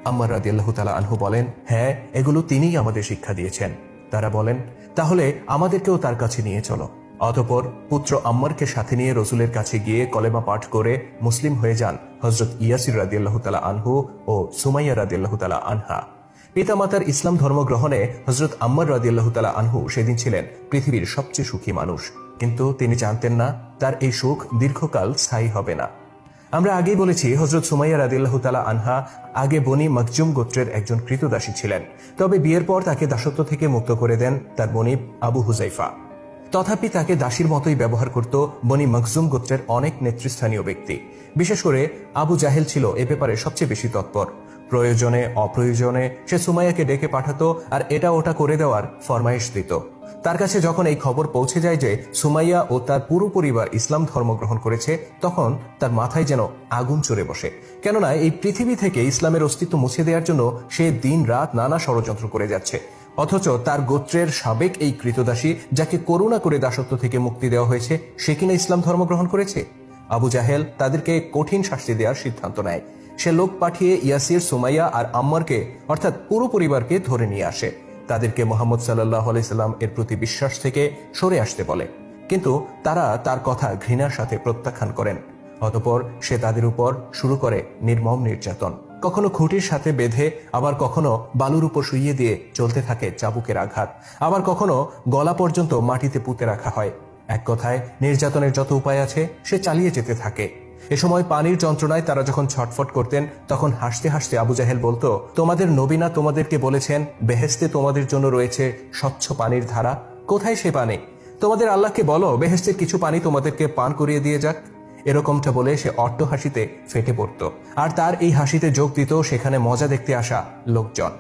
আম্মার রাদিয়াল্লাহু তাআলা আনহু বলেন, হ্যাঁ, এগুলো তিনিই আমাদের শিক্ষা দিয়েছেন। তারা বলেন, তাহলে আমাদেরকেও তার কাছে নিয়ে চলো। অতঃপর পুত্র আম্মারকে সাথে নিয়ে রসুলের কাছে গিয়ে কলেমা পাঠ করে মুসলিম হয়ে যান হযরত ইয়াসির রাদিয়াল্লাহু তাআলা আনহু ও সুমাইয়া রাদিয়াল্লাহু তাআলা আনহা। পিতামাতার ইসলাম ধর্ম গ্রহণে হযরত আম্মার রাদিয়াল্লাহু তাআলা আনহু সেদিন ছিলেন পৃথিবীর সবচেয়ে সুখী মানুষ, কিন্তু তিনি জানতেন না তার এই সুখ দীর্ঘকাল স্থায়ী হবে না। আমরা আগেই বলেছি, হযরত সুমাইয়া রাদিয়াল্লাহু তাআলা আনহা আগে বনি মাকজুম গোত্রের একজন কৃতদাসী ছিলেন, তবে বিয়ের পর তাকে দাসত্ব থেকে মুক্ত করে দেন তার বনি আবু হুযাইফা। তথাপি তাকে দাসীর মতোই ব্যবহার করত বনি মাকজুম গোত্রের অনেক নেতৃস্থানীয় ব্যক্তি। বিশেষ করে আবু জাহেল ছিল এ ব্যাপারে সবচেয়ে বেশি তৎপর। প্রয়োজনে অপ্রয়োজনে সে সুমাইয়াকে ডেকে পাঠাতো আর এটা ওটা করে দেওয়ার ফরমাইশ দিত। তার কাছে যখন এই খবর পৌঁছে যায় যে সুমাইয়া ও তার পুরো পরিবার ইসলাম ধর্ম গ্রহণ করেছে, তখন তার মাথায় যেন আগুন চড়ে বসে। কেননা এই পৃথিবী থেকে ইসলামের অস্তিত্ব মুছে দেওয়ার জন্য সে দিন রাত নানা ষড়যন্ত্র করে যাচ্ছে, অথচ তার গোত্রের সাবেক এই কৃতদাসী যাকে করুণা করে দাসত্ব থেকে মুক্তি দেওয়া হয়েছে, সে কিনা ইসলাম ধর্ম গ্রহণ করেছে। আবু জাহেল তাদেরকে কঠিন শাস্তি দেওয়ার সিদ্ধান্ত নেয়। সে লোক পাঠিয়ে ইয়াসির, সুমাইয়া আর আম্মারকে অর্থাৎ পুরো পরিবারকে ধরে নিয়ে আসে। তাদেরকে মুহাম্মদ সাল্লাল্লাহু আলাইহি সাল্লাম এর প্রতি বিশ্বাস থেকে সরে আসতে বলে, কিন্তু তারা তার কথা ঘৃণার সাথে প্রত্যাখ্যান করেন। অতঃপর সে তাদের উপর শুরু করে নির্মম নির্যাতন। কখনো খুঁটির সাথে বেঁধে, আবার কখনো বালুর উপর শুইয়ে দিয়ে চলতে থাকে চাবুকের আঘাত, আবার কখনো গলা পর্যন্ত মাটিতে পুঁতে রাখা হয়। এক কথায় নির্যাতনের যত উপায় আছে সে চালিয়ে যেতে থাকে। এ সময় পানির যন্ত্রণায় তারা যখন ছটফট করতেন, তখন হাসতে হাসতে আবু জাহেল বলতো, তোমাদের নবী না তোমাদেরকে বলেছেন বেহেশতে তোমাদের জন্য রয়েছে স্বচ্ছ পানির ধারা? কোথায় সে পানি? তোমাদের আল্লাহকে বলো বেহেশতের কিছু পানি তোমাদেরকে পান করিয়ে দিয়ে যাক। এরকমটা বলে সে অট্ট হাসিতে ফেটে পড়ত, আর তার এই হাসিতে যোগ দিত সেখানে মজা দেখতে আসা লোকজন।